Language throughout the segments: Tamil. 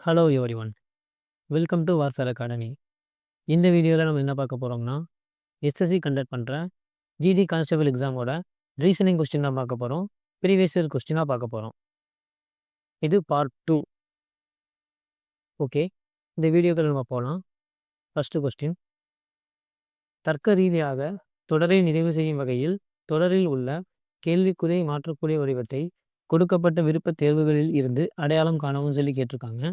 Hello everyone. Welcome to warfare academy. இந்த வீடியோவில் நம்ம என்ன பார்க்க போகிறோம்னா, எஸ்எஸ்சி கண்டக்ட் பண்ணுற ஜிடி கான்ஸ்டபிள் எக்ஸாமோட ரீசனிங் கொஸ்டின் தான் பார்க்க போகிறோம். ப்ரீவியஸ் இயர் கொஸ்டினாக பார்க்க போகிறோம். இது பார்ட் 2. ஓகே, இந்த வீடியோக்கள் நம்ம போகலாம். ஃபஸ்ட்டு கொஸ்டின், தர்க்க ரீதியாக தொடரை நிறைவு செய்யும் வகையில் தொடரில் உள்ள கேள்விக்குறியை மாற்றக்கூடிய வடிவத்தை கொடுக்கப்பட்ட விருப்ப தேர்வுகளில் இருந்து அடையாளம் காணவும் சொல்லி கேட்டிருக்காங்க.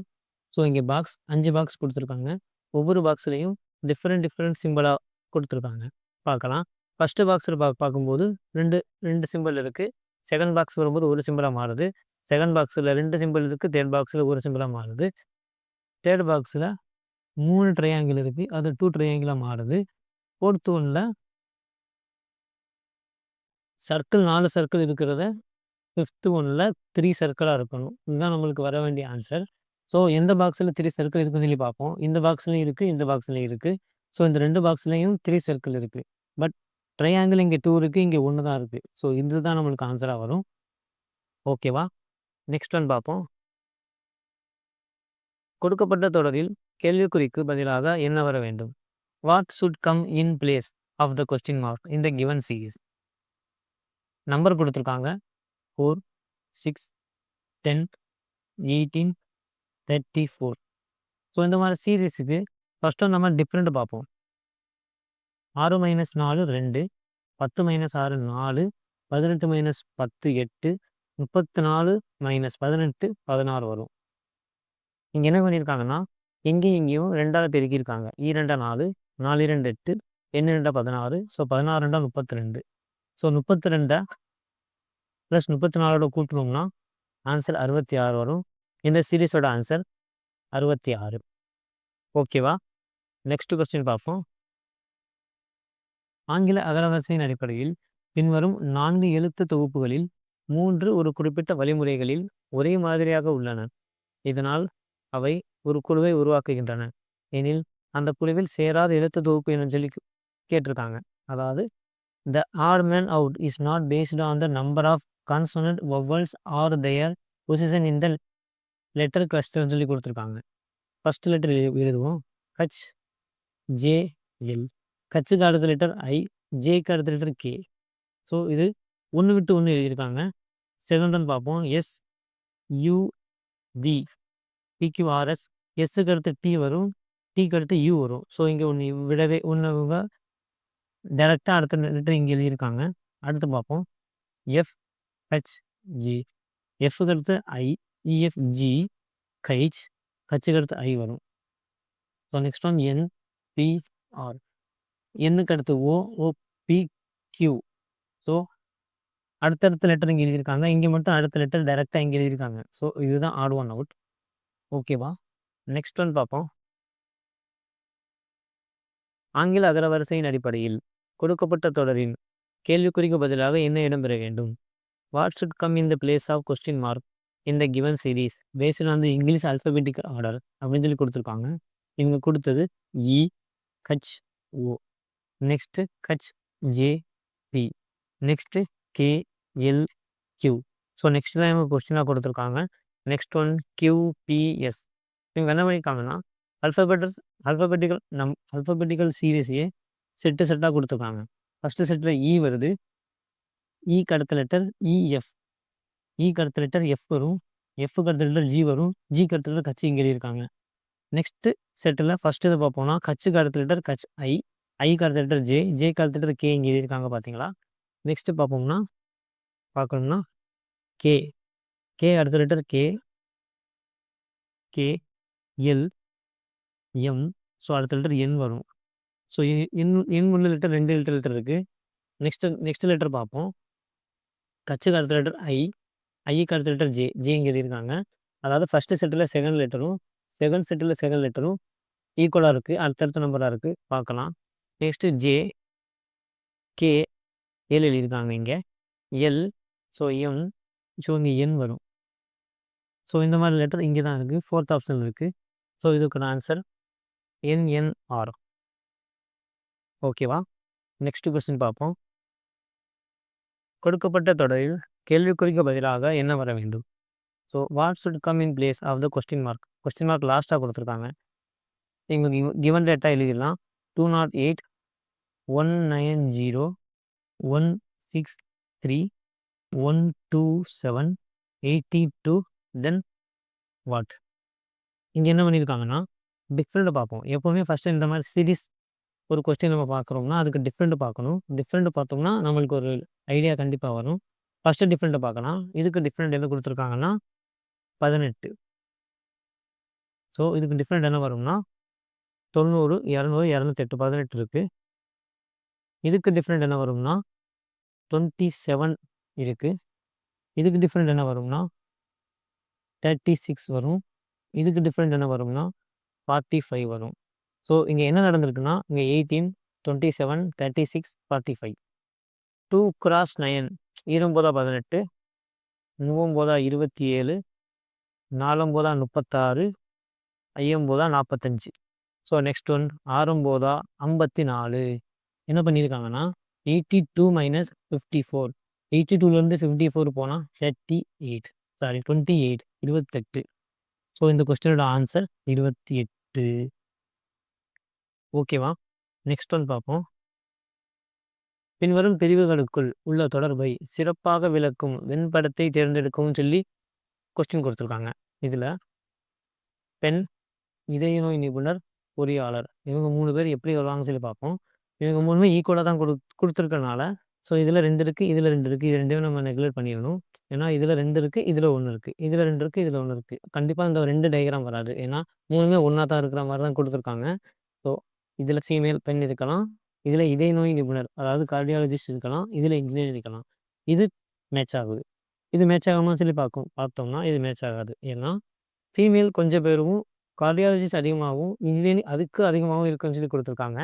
ஸோ இங்கே 5 பாக்ஸ் கொடுத்துருக்காங்க. ஒவ்வொரு பாக்ஸ்லேயும் டிஃப்ரெண்ட் சிம்பிளாக கொடுத்துருக்காங்க. பார்க்கலாம். ஃபஸ்ட்டு பாக்ஸில் பார்க்கும்போது ரெண்டு சிம்பிள் இருக்குது. செகண்ட் பாக்ஸ் வரும்போது ஒரு சிம்பிளாக மாறுது. செகண்ட் பாக்ஸில் 2 சிம்பிள் இருக்குது. தேர்ட் பாக்ஸில் ஒரு சிம்பிளாக மாறுது. தேர்ட் பாக்ஸில் 3 ட்ரையாங்கிள் இருக்குது. அது 2 ட்ரையாங்கிளாக மாறுது. ஃபோர்த் ஒன்னில் சர்க்கிள் 4 சர்க்கிள் இருக்கிறத ஃபிஃப்த்து ஒன்னில் 3 சர்க்கிளாக இருக்கணும். இதுதான் நம்மளுக்கு வர வேண்டிய ஆன்சர். ஸோ எந்த பாக்ஸில் 3 சர்க்கிள் இருக்குன்னு சொல்லி பார்ப்போம். இந்த பாக்ஸ்லையும் இருக்குது, இந்த பாக்ஸ்லையும் இருக்குது. ஸோ இந்த 2 பாக்ஸ்லையும் 3 சர்க்கிள் இருக்குது. பட் ட்ரையாங்கிள் இங்கே 2 இருக்குது, இங்கே 1 தான் இருக்குது. ஸோ இதுதான் நம்மளுக்கு ஆன்சராக வரும். ஓகேவா? நெக்ஸ்ட் ஒன் பார்ப்போம். கொடுக்கப்பட்ட தொடரில் கேள்விக்குறிக்கு பதிலாக என்ன வர வேண்டும்? What should come in place of the question mark in the given series? Number கொடுத்துருக்காங்க. 4, 6, 10, 18, 34. ஸோ இந்த மாதிரி சீரீஸுக்கு ஃபஸ்ட்டு நம்ம டிஃப்ரெண்ட் பார்ப்போம். 6 - 4 2, 10 - 6 4, 18 - 10 8, 34 - 18 16 வரும். இங்கே என்ன பண்ணியிருக்காங்கன்னா, இங்கேயும் 2ஆல் பெருக்கியிருக்காங்க. 2 4, 4 2 8, 2 16. ஸோ 16 2 32. ஸோ 32 ப்ளஸ் 34 கூட்டணும்னா ஆன்சர் 66 வரும். இந்த சீரீஸோட ஆன்சர் 66. ஓகேவா? நெக்ஸ்ட் கொஸ்டின் பார்ப்போம். ஆங்கில அகரவரிசையின் அடிப்படையில் பின்வரும் 4 எழுத்து தொகுப்புகளில் 3 ஒரு குறிப்பிட்ட வழிமுறைகளில் ஒரே மாதிரியாக உள்ளன. இதனால் அவை ஒரு குழுவை உருவாக்குகின்றன எனில் அந்த குழுவில் சேராத எழுத்து தொகுப்பு என்று சொல்லி கேட்டிருக்காங்க. அதாவது the odd man out is not based on the number of consonant vowels or their position in the letter cluster சொல்லி கொடுத்துருக்காங்க. ஃபர்ஸ்ட் லெட்டர் எழுதுவோம். H J L. கச்சுக்கு அடுத்த லெட்டர் ஐ, ஜேக்கு அடுத்த லெட்டர் கே. ஸோ இது ஒன்று விட்டு ஒன்று எழுதியிருக்காங்க. செகண்ட் ஒன் பார்ப்போம். S U V PQRS. எஸ்ஸுக்கு அடுத்து டி வரும், டிக்கு அடுத்து யூ வரும். ஸோ இங்கே ஒன்று டைரெக்டாக அடுத்த லெட்டர் இங்கே எழுதியிருக்காங்க. அடுத்து பார்ப்போம். F H G. எஃப்க்கு அடுத்து ஐ, இஎஃப்ஜி கைச். ஹச்சுக்கு அடுத்து ஐ வரும். So next one N P R. எண்ணுக்கு அடுத்து ஓ, ஓபி கியூ. ஸோ அடுத்தடுத்த லெட்டர் இங்கே எழுதியிருக்காங்க. இங்கே மட்டும் அடுத்த லெட்டர் டைரெக்டாக இங்கே எழுதியிருக்காங்க. ஸோ இதுதான் ஆட் ஒன் அவுட். ஓகேவா? நெக்ஸ்ட் ஒன் பார்ப்போம். ஆங்கில அகரவரிசையின் அடிப்படையில் கொடுக்கப்பட்ட தொடரின் கேள்விக்குறிக்கு பதிலாக என்ன இடம்பெற வேண்டும்? What should come in the place of question mark in the given series based on the English alphabetical order அப்படின்னு சொல்லி கொடுத்துருக்காங்க. இவங்க கொடுத்தது E H O, next H J P, next K L Q. So next தான் இவங்க கொஸ்டினாக கொடுத்துருக்காங்க. Next one QPS. இவங்க என்ன பண்ணியிருக்காங்கன்னா அல்ஃபபெட்டிக்கல் சீரீஸையே செட்டாக கொடுத்துருக்காங்க. ஃபஸ்ட்டு செட்டில் இ வருது. இக்கு அடுத்த லெட்டர் இஎஃப். இக்கு அடுத்த லெட்டர் எஃப் வரும். எஃப்க்கு அடுத்த லெட்டர் ஜி வரும். ஜிக்கு அடுத்த லெட்டர் கட்சி இங்கே எழுதியிருக்காங்க. நெக்ஸ்ட்டு செட்டில் ஃபஸ்ட்டு இதை பார்ப்போம்னா, கச்சுக்கு அடுத்த லெட்டர் கச் ஐ, ஐக்கு அடுத்த லெட்டர் ஜே, ஜேக்கு அடுத்த லெட்டர் கே இங்கே எழுதியிருக்காங்க. பார்த்தீங்களா? நெக்ஸ்ட்டு பார்க்கணும்னா கே, கே அடுத்த letter K, K L M. So அடுத்த லெட்டர் என் வரும். ஸோ என் உள்ள லெட்டர் 2 லெட்டர் இருக்குது. நெக்ஸ்ட் லெட்டர் பார்ப்போம். கச்சுக்கு அடுத்த லெட்டர் ஐ, ஐக்கு அடுத்த லெட்டர் ஜே, ஜே இங்கே எழுதியிருக்காங்க. அதாவது ஃபஸ்ட்டு செட்டில் செகண்ட் லெட்டரும் செகண்ட் லெட்டரும் ஈக்குவலாக இருக்குது, அடுத்தடுத்த நம்பராக இருக்குது. பார்க்கலாம். நெக்ஸ்ட்டு ஜே, கே எல் எழுதியிருக்காங்க இங்கே, எல். So M. ஸோ இங்கே என் வரும். ஸோ இந்த மாதிரி லெட்டர் இங்கே தான் இருக்குது, 4th ஆப்ஷன் இருக்குது. ஸோ இதுக்கான ஆன்சர் என்என்ஆர். ஓகேவா? நெக்ஸ்ட் கொஸ்டின் பார்ப்போம். கொடுக்கப்பட்ட தொடரில் கேள்விக்குறிக்கு பதிலாக என்ன வர வேண்டும்? So what should come in place of the question mark question mark லாஸ்ட்டாக கொடுத்துருக்காங்க. இங்கே கிவன் டேட்டா எழுதிடலாம். 208 190 163 127 82 தென் வாட். இங்கே என்ன பண்ணியிருக்காங்கன்னா டிஃப்ரெண்ட்டை பார்ப்போம். எப்போவுமே ஃபஸ்ட்டு இந்த மாதிரி சீரிஸ் ஒரு கொஸ்டின் நம்ம பார்க்குறோம்னா அதுக்கு டிஃப்ரெண்ட்டு பார்க்கணும். டிஃப்ரெண்ட்டு பார்த்தோம்னா நம்மளுக்கு ஒரு ஐடியா கண்டிப்பாக வரும். ஃபஸ்ட்டு டிஃப்ரெண்ட்டை பார்க்கலாம். இதுக்கு டிஃப்ரெண்ட் எது கொடுத்துருக்காங்கன்னா 18. ஸோ இதுக்கு டிஃப்ரெண்ட் என்ன வரும்னா 90 200 208 18 இருக்குது. இதுக்கு டிஃப்ரெண்ட் என்ன வரும்னா 27 இருக்குது. இதுக்கு டிஃப்ரெண்ட் என்ன வரும்னா 36 வரும். இதுக்கு டிஃப்ரெண்ட் என்ன வரும்னா 45 வரும். ஸோ இங்கே என்ன நடந்திருக்குன்னா இங்கே 18 27 36 45 2 × 9 29 18 9 27 4 36 5 45. So next one 6 54. என்ன பண்ணியிருக்காங்கன்னா 82 - 54. 82லேருந்து 54 போனால் 28 28. ஸோ இந்த கொஸ்டினோட ஆன்சர் 28. ஓகேவா? நெக்ஸ்ட் ஒன் பார்ப்போம். பின்வரும் பிரிவுகளுக்குள் உள்ள தொடர்பை சிறப்பாக விளக்கும் வெண்படத்தை தேர்ந்தெடுக்கவும் சொல்லி கொஸ்டின் கொடுத்துருக்காங்க. இதில் பெண், இதய நோய் நிபுணர், பொறியாளர் இவங்க 3 பேர் எப்படி வருவாங்கன்னு சொல்லி பார்ப்போம். இவங்க 3மே ஈக்குவலாக தான் கொடுத்துருக்கனால ஸோ இதில் 2 இருக்குது, இதில் 2 இருக்குது. இது 2மே நம்ம நெக்லெக்ட் பண்ணிடணும். ஏன்னா இதில் 2 இருக்குது, இதில் 1 இருக்குது, இதில் 2 இருக்குது, இதில் 1 இருக்குது. கண்டிப்பாக இந்த 2 டயக்ராம் வராது. ஏன்னா 3மே ஒன்றா தான் இருக்கிற மாதிரி தான் கொடுத்துருக்காங்க. ஸோ இதில் ஃபீமேல் பெண் இருக்கலாம், இதில் இதய நோய் நிபுணர் அதாவது கார்டியாலஜிஸ்ட் இருக்கலாம், இதில் இன்ஜினியர் இருக்கலாம். இது மேட்ச் ஆகுது. இது மேட்ச் ஆகாமல் சொல்லி பார்த்தோம்னா இது மேட்ச் ஆகாது. ஏன்னா ஃபீமேல் கொஞ்சம் பேரும் கார்டியாலஜிஸ்ட் அதிகமாகவும் இன்ஜினியரிங் அதுக்கு அதிகமாகவும் இருக்குன்னு சொல்லி கொடுத்துருக்காங்க.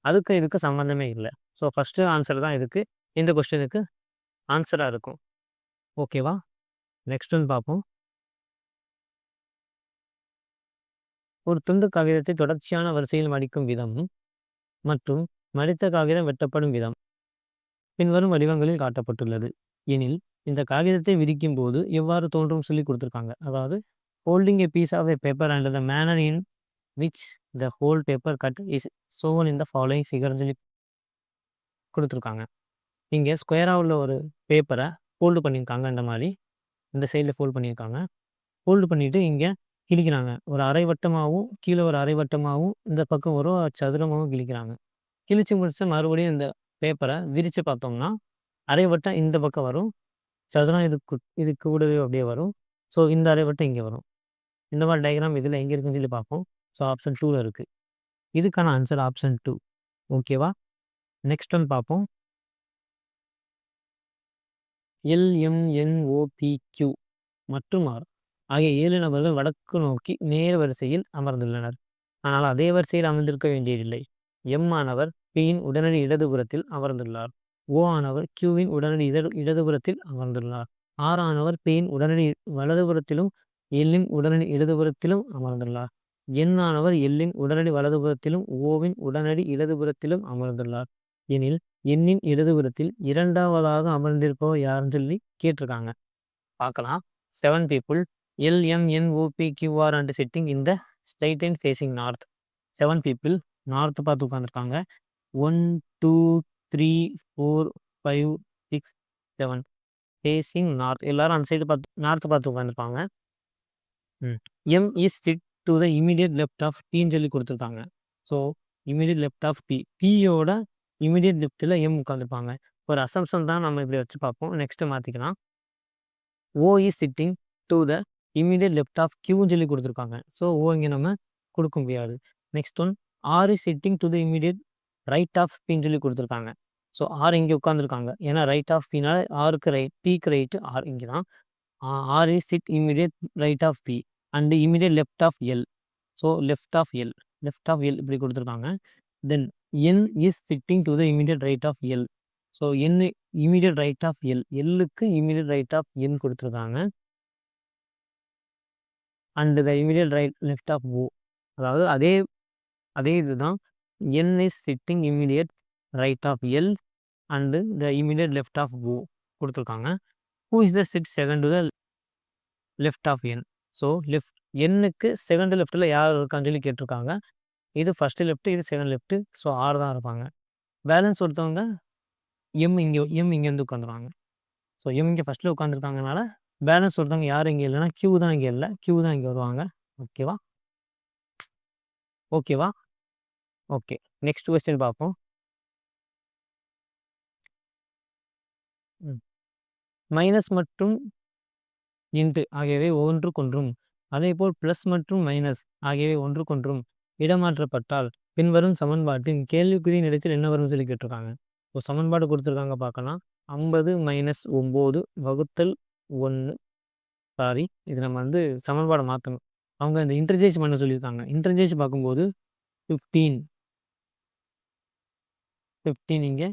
அதுக்கு இதுக்கு சம்மந்தமே இல்லை. ஸோ ஃபஸ்ட்டு ஆன்சர் தான் இதுக்கு இந்த கொஸ்டினுக்கு ஆன்சராக இருக்கும். ஓகேவா? நெக்ஸ்ட் ஒன் பார்ப்போம். ஒரு துண்டு காகிதத்தை தொடர்ச்சியான வரிசையில் மடிக்கும் விதம் மற்றும் மடித்த காகிதம் வெட்டப்படும் விதம் பின்வரும் வடிவங்களில் காட்டப்பட்டுள்ளது எனில் இந்த காகிதத்தை விரிக்கும் போது எவ்வாறு தோன்றும் சொல்லி கொடுத்துருக்காங்க. அதாவது holding a piece of a paper and the manner in which the whole paper cut is shown in the following figure சொல்லி கொடுத்துருக்காங்க. இங்கே ஸ்கொயராக உள்ள ஒரு பேப்பரை ஃபோல்டு பண்ணியிருக்காங்க. இந்த மாதிரி இந்த சைடில் ஃபோல்டு பண்ணியிருக்காங்க. ஃபோல்டு பண்ணிவிட்டு இங்கே கிழிக்கிறாங்க. ஒரு அரை வட்டமாகவும் கீழே ஒரு அரை வட்டமாகவும் இந்த பக்கம் ஒரு சதுரமாகவும் கிழிக்கிறாங்க. கிழிச்சு முடிச்சு மறுபடியும் இந்த பேப்பரை விரித்து பார்த்தோம்னா அரை வட்டம் இந்த பக்கம் வரும், சதுரம் இது கூடவே அப்படியே வரும். ஸோ இந்த அரை வட்டம் இங்கே வரும். இந்த மாதிரி டயக்ராம் இதில் எங்கே இருக்குன்னு சொல்லி பார்ப்போம். ஸோ ஆப்ஷன் 2ல் இருக்குது. இதுக்கான ஆன்சர் ஆப்ஷன் 2. ஓகேவா? நெக்ஸ்ட் ஒன் பார்ப்போம். LMNOPQ மற்றும் R ஆகிய 7 நபர்கள் வடக்கு நோக்கி நேர் வரிசையில் அமர்ந்துள்ளனர். ஆனால் அதே வரிசையில் அமர்ந்திருக்க வேண்டியதில்லை. M ஆனவர் Pயின் உடனடி இடதுபுறத்தில் அமர்ந்துள்ளார். O ஆனவர் Qவின் உடனடி இடதுபுறத்தில் அமர்ந்துள்ளார். R ஆனவர் Pயின் உடனடி வலதுபுறத்திலும் Lன் உடனடி இடதுபுறத்திலும் அமர்ந்துள்ளார். N ஆனவர் Lன் உடனடி வலதுபுறத்திலும் Oவின் உடனடி இடதுபுறத்திலும் அமர்ந்துள்ளார். எனில் எண்ணின் இடதுபுறத்தில் இரண்டாவதாக அமர்ந்திருப்பவர் யாருன்னு சொல்லி கேட்டிருக்காங்க. பார்க்கலாம். 7 people LMNOPQR and sitting in the straight line facing north. 7 people north பார்த்து உட்காந்துருக்காங்க. 1 2 3 4 5 6 7 ஃபேஸிங் நார்த். எல்லாரும் அந்த சைடு நார்த்து பார்த்து உட்காந்துருப்பாங்க. M is sit to the immediate left of Pன்னு சொல்லி கொடுத்துருக்காங்க. ஸோ இமீடியட் லெஃப்ட் ஆஃப் பியோட இமீடியட் லெஃப்ட்டில் M உட்காந்துருப்பாங்க. ஒரு அசம்ஷன் தான் நம்ம இப்படி வச்சு பார்ப்போம். நெக்ஸ்ட்டு மாற்றிக்கலாம். O is sitting to the immediate left of Qன்னு சொல்லி கொடுத்துருக்காங்க. ஸோ O இங்கே நம்ம கொடுக்க முடியாது. Next one R is sitting to the immediate right of Pன்னு சொல்லி கொடுத்துருக்காங்க. ஸோ R இங்கே உட்காந்துருக்காங்க. ஏன்னா ரைட் ஆஃப் Pனால Rக்கு ரைட், Pக்கு ரைட்டு R இங்கே தான். R is sit immediate right of P and immediate left of L. So left of L இப்படி கொடுத்துருக்காங்க. தென் N is sitting to the immediate right of L. So N immediate right of L, Lக்கு immediate right of N கொடுத்துருக்காங்க. And the immediate right left of O. அதாவது அதே இதுதான். N is sitting immediate right of L and the immediate left of O கொடுத்துருக்காங்க. Who is the sit second to the left of N? So left எண்ணுக்கு செகண்ட் லெஃப்ட்டில் யார் இருக்கான்னு சொல்லி கேட்டிருக்காங்க. இது ஃபர்ஸ்ட் லெஃப்ட், இது செகண்ட் லெஃப்ட். ஸோ 6 தான் இருப்பாங்க. பேலன்ஸ் ஒருத்தவங்க எம் இங்க வந்து உட்காந்துருவாங்க. ஸோ எம் இங்க ஃபர்ஸ்ட்ல உட்காந்துருக்காங்கனால, பேலன்ஸ் ஒருத்தவங்க யாரும் இங்க இல்லன்னா, கியூ தான் இங்க இல்ல. கியூ தான் இங்க வருவாங்க. ஓகேவா? ஓகேவா? ஓகே. நெக்ஸ்ட் கொஸ்டின் பார்ப்போம். மைனஸ் மற்றும் இன்ட்டு ஆகியவை ஒன்றுக்கொன்றும், அதேபோல் பிளஸ் மற்றும் மைனஸ் ஆகியவை ஒன்றுக்கொன்றும் இடமாற்றப்பட்டால் பின்வரும் சமன்பாட்டின் கேள்விக்குறியின் இடத்தில் என்ன வரும்னு சொல்லி கேட்டிருக்காங்க. ஒரு சமன்பாடு கொடுத்துருக்காங்க பார்க்கலாம். 50 மைனஸ் 9 வகுத்தல் 1. சாரி, இது நம்ம வந்து சமன்பாடை மாற்றணும். அவங்க இந்த இன்டர்சேஞ்ச் பண்ண சொல்லியிருக்காங்க. இன்டர்சேஞ்ச் பார்க்கும்போது 15 இங்கே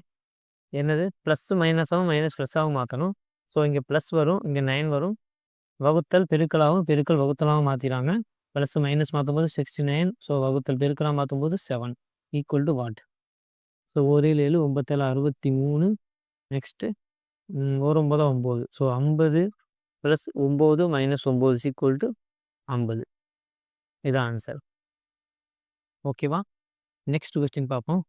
என்னது ப்ளஸ் மைனஸாகவும் மைனஸ் ப்ளஸ்ஸாகவும் மாற்றணும். ஸோ இங்கே ப்ளஸ் வரும், இங்கே 9 வரும். வகுத்தல் பெருக்கலாகவும் பெருக்கல் வகுத்தலாகவும் மாற்றிடுறாங்க. ப்ளஸ் மைனஸ் மாற்றும்போது 69. ஸோ வகுத்தல் பெருக்கலாக மாற்றும்போது 7 equal to what? So 1 7 9 63. Next 1 9 9. So 50 plus 9 minus 9 equal to 50. இதான் ஆன்சர். ஓகேவா? நெக்ஸ்ட் கொஸ்டின் பார்ப்போம்.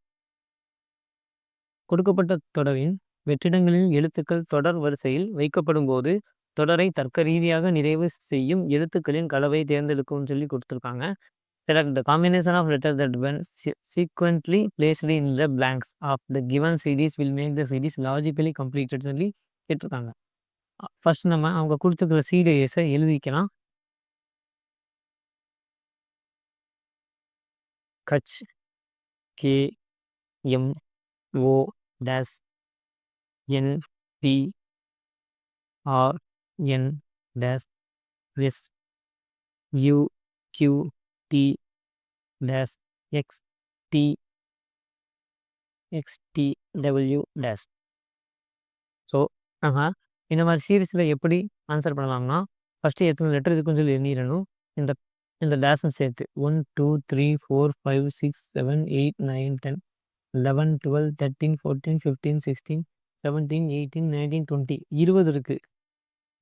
கொடுக்கப்பட்ட தொடரின் வெற்றிடங்களில் எழுத்துக்கள் தொடர் வரிசையில் வைக்கப்படும் போது தொடரை தர்க்க ரீதியாக நிறைவு செய்யும் எழுத்துக்களின் கலவை தேர்ந்தெடுக்கும்னு சொல்லி கொடுத்துருக்காங்க. Select the combination of letters that when sequentially placed in the blanks of the given series will make the series logically completed சொல்லி கேட்டிருக்காங்க. ஃபர்ஸ்ட் நம்ம அவங்க கொடுத்துருக்கிற சீரியஸை எழுதிக்கலாம். H K M O dash N P R N dash S U Q T dash X T W dash. So நம்ம இந்த மாதிரி சீரீஸில் எப்படி ஆன்சர் பண்ணலாம்னா, ஃபஸ்ட்டு எத்தனை லெட்டர் இருக்குன்னு சொல்லி எண்ணிடணும். இந்த இந்த டேஸும் சேர்த்து 1 2 3 4 5 6 7 8 9 10 11 12 13 14 15 16 17 18 19 20 20 இருக்குது.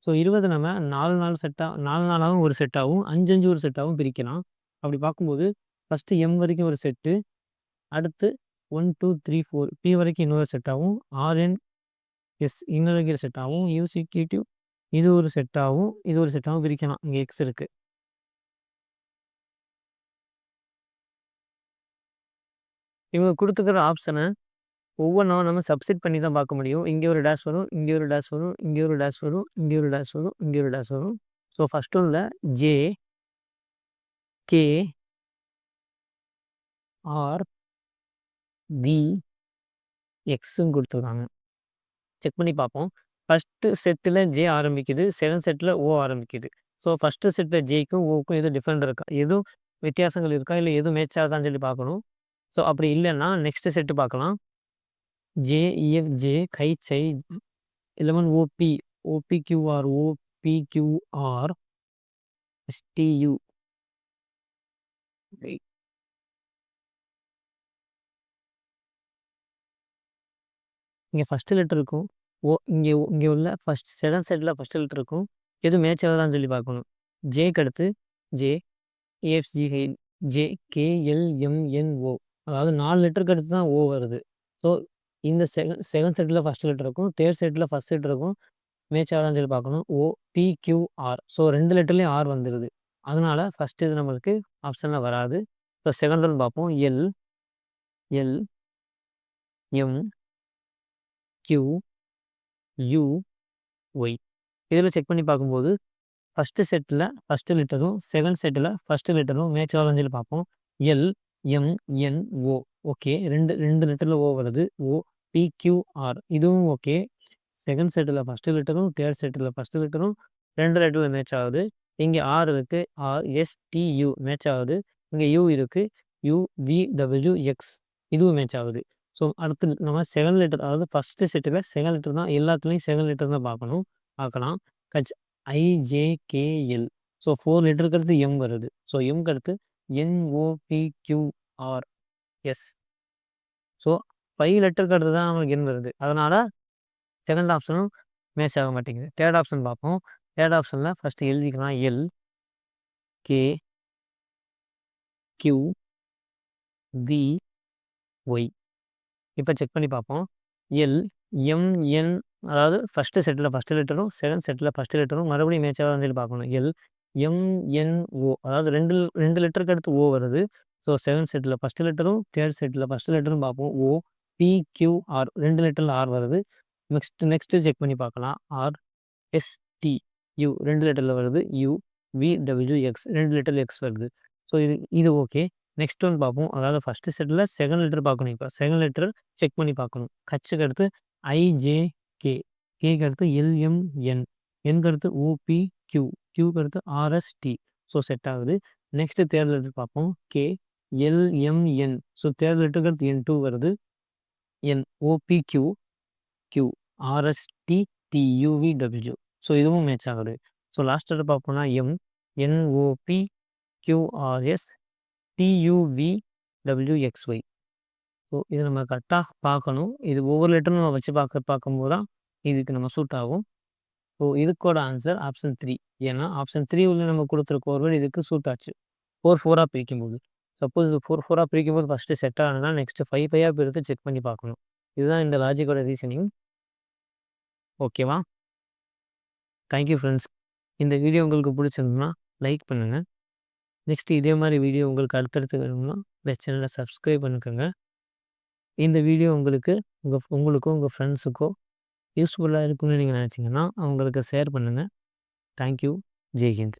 ஸோ 20 நம்ம 4 நாளாகவும் ஒரு செட்டாகவும் 5 ஒரு செட்டாகவும் பிரிக்கலாம். அப்படி பார்க்கும்போது ஃபஸ்ட்டு எம் வரைக்கும் ஒரு செட்டு, அடுத்து 1 2 3 4 பி வரைக்கும் இன்னொரு செட்டாகவும், ஆர்என் எஸ் இன்னொரு செட்டாகவும், யூசிக்யூட்டிவ் இது ஒரு செட்டாகவும் இது ஒரு செட்டாகவும் பிரிக்கலாம். இங்கே எக்ஸ் இருக்குது. இவங்க கொடுத்துக்கிற ஆப்ஷனை ஒவ்வொன்றும் நம்ம சப்ஸ்டிட் பண்ணி தான் பார்க்க முடியும். இங்கே ஒரு டேஷ் வரும், இங்கே ஒரு டேஷ் வரும், இங்கே ஒரு டேஷ் வரும், இங்கே ஒரு டேஷ் வரும், இங்கே ஒரு டேஷ் வரும். ஸோ ஃபஸ்ட் ஒன்றில் ஜே கே ஆர் பி எக்ஸுன்னு கொடுத்துருக்காங்க. செக் பண்ணி பார்ப்போம். ஃபஸ்ட்டு செட்டில் ஜே ஆரம்பிக்குது, செகண்ட் செட்டில் ஓ ஆரம்பிக்குது. ஸோ ஃபஸ்ட்டு செட்டில் ஜேக்கும் ஓக்கும் எதுவும் டிஃப்ரெண்ட் இருக்கா, எதுவும் வித்தியாசங்கள் இருக்கா, இல்லை எதுவும் மேட்ச் ஆகுதான்னு சொல்லி பார்க்கணும். ஸோ அப்படி இல்லைன்னா நெக்ஸ்ட்டு செட்டு பார்க்கலாம். ஜேஇஎஃப்ஜே கைச்சை 11 ஓபி ஓபிக்யூஆர் ஓபிக்யூஆர் எஸ்டியு. இங்கே ஃபஸ்ட்டு லெட்டர் இருக்கும். இங்கே இங்கே உள்ள ஃபஸ்ட் செகண்ட் செட்டில் ஃபஸ்ட்டு லெட்டர் இருக்கும். எதுவும் மேட்ச் ஆகுதான்னு சொல்லி பார்க்கணும். ஜேக்கு அடுத்து ஜே ஏஎஃப்ஜிஹெ ஜே கேஎல்எம்என்ஓ, அதாவது 4 லெட்டருக்கு அடுத்து தான் ஓ வருது. ஸோ இந்த செகண்ட் செட்டில் ஃபஸ்ட் லெட்டர் இருக்கும், தேர்ட் செட்டில் ஃபஸ்ட் லெட்டர் இருக்கும். மேட்ச் ஆகுதான்னு சொல்லி பார்க்கணும். ஓபிக்யூஆர். ஸோ 2 லெட்டர்லேயும் ஆர் வந்துடுது. அதனால் ஃபஸ்ட்டு இது நம்மளுக்கு ஆப்ஷனில் வராது. ஸோ செகண்ட் ஒன் பார்ப்போம். L L M Q U Y. இதில் செக் பண்ணி பார்க்கும்போது ஃபஸ்ட்டு செட்டில் ஃபஸ்ட்டு லெட்டரும் செகண்ட் செட்டில் ஃபஸ்ட்டு லெட்டரும் மேட்ச் ஆகுதான்னு சொல்லி பார்ப்போம். L M N O okay, ரெண்டு லெட்டரில் ஓ வருது. ஓபிக்யூஆர் இதுவும் ஓகே. செகண்ட் செட்டில் ஃபஸ்ட்டு லெட்டரும் தேர்ட் செட்டில் ஃபஸ்ட்டு லெட்டரும் 2 லெட்டரில் மேட்ச் ஆகுது. இங்கே ஆர் இருக்குது, ஆர்எஸ்டியு மேட்ச் ஆகுது. இங்கே யூ இருக்குது, யுவிடபிள்யூஎக்ஸ் இதுவும் மேட்ச் ஆகுது. ஸோ அடுத்து நம்ம செகண்ட் லெட்டர், அதாவது ஃபஸ்ட்டு செட்டில் செகண்ட் லெட்டர் தான், எல்லாத்துலேயும் செகண்ட் லெட்டர் தான் பார்க்கலாம். கச் ஐஜேகேஎல். ஸோ 4 லெட்டருக்கு அடுத்து எம் வருது. ஸோ எம்க்கு அடுத்து என்ஓபிக்யூஆர்எஸ். ஸோ 5 லெட்டருக்கு அடுத்து தான் நமக்கு என் வருது. அதனால் செகண்ட் ஆப்ஷனும் மேட்ச் ஆக மாட்டேங்குது. தேர்ட் ஆப்ஷன் பார்ப்போம். தேர்ட் ஆப்ஷனில் ஃபஸ்ட்டு எழுதிக்கலாம் L K Q V Y. இப்போ செக் பண்ணி பார்ப்போம். எல் எம் என் அதாவது ஃபஸ்ட்டு செட்டில் ஃபஸ்ட்டு லெட்டரும் செகண்ட் செட்டில் ஃபஸ்ட்டு லெட்டரும் மறுபடியும் மேட்சாக வந்து பார்க்கணும். எல் எம் என் ஓ அதாவது ரெண்டு லெட்டருக்கு அடுத்து ஓ வருது. ஸோ செகண்ட் செட்டில் ஃபஸ்ட்டு லெட்டரும் தேர்ட் செட்டில் ஃபஸ்ட்டு லெட்டரும் பார்ப்போம். ஓ பி கியூ ஆர் 2 லெட்டரில் ஆர் வருது. நெக்ஸ்ட்டு செக் பண்ணி பார்க்கலாம். ஆர் எஸ் டி யூ 2 லெட்டரில் வருது. யூ வி டபிள்யூ எக்ஸ் 2 லெட்டரில் எக்ஸ் வருது. ஸோ இது ஓகே. நெக்ஸ்ட் ஒன் பார்ப்போம். அதாவது ஃபஸ்ட்டு செட்டில் செகண்ட் லெட்டர் பார்க்கணும். இப்போ செகண்ட் லெட்டர் செக் பண்ணி பார்க்கணும். கச்சுக்கு அடுத்து ஐஜேகே, கேக்கு அடுத்து எல்எம்என், என்க்கு அடுத்து ஓபி கியூ, கியூக்கு அடுத்து ஆர்எஸ்டி. ஸோ செட் ஆகுது. நெக்ஸ்ட்டு தேர்ட் லெட்டர் பார்ப்போம். K LMN. ஸோ தேர்ட் லெட்டருக்கு அடுத்து என் 2 வருது. N OP Q Q RST TUVW. So இதுவும் மேட்ச் ஆகுது. ஸோ லாஸ்ட் லெட்டர் பார்ப்போம்னா M NOP QRS TUVWXY. So இது நம்ம கரெக்டாக பார்க்கணும். இது ஒவ்வொரு லெட்டரும் நம்ம வச்சு பார்க்கும்போது தான் இதுக்கு நம்ம சூட் ஆகும். ஸோ இதுக்கோட ஆன்சர் ஆப்ஷன் 3. ஏன்னா ஆப்ஷன் 3 உள்ள நம்ம கொடுத்துருக்க ஒரு வேர்டு இதுக்கு சூட் ஆச்சு 4 பிரிக்கும்போது. சப்போஸ் இது 4 பிரிக்கும்போது ஃபஸ்ட்டு செட் ஆகுதுன்னா நெக்ஸ்ட்டு 5 பிரித்து செக் பண்ணி பார்க்கணும். இதுதான் இந்த லாஜிக்கோட ரீசனிங். ஓகேவா? Thank you friends. இந்த வீடியோ உங்களுக்கு பிடிச்சிருந்ததுன்னா லைக் பண்ணுங்கள். நெக்ஸ்ட் இதே மாதிரி வீடியோ உங்களுக்கு அடுத்தடுத்து வேணும்னா இந்த சேனலை சப்ஸ்கிரைப் பண்ணிக்கோங்க. இந்த வீடியோ உங்களுக்கோ உங்கள் ஃப்ரெண்ட்ஸுக்கோ யூஸ்ஃபுல்லாக இருக்கும்னு நீங்கள் நினச்சிங்கன்னா அவங்களுக்கு ஷேர் பண்ணுங்கள். தேங்க்யூ. ஜெய் ஹிந்த்.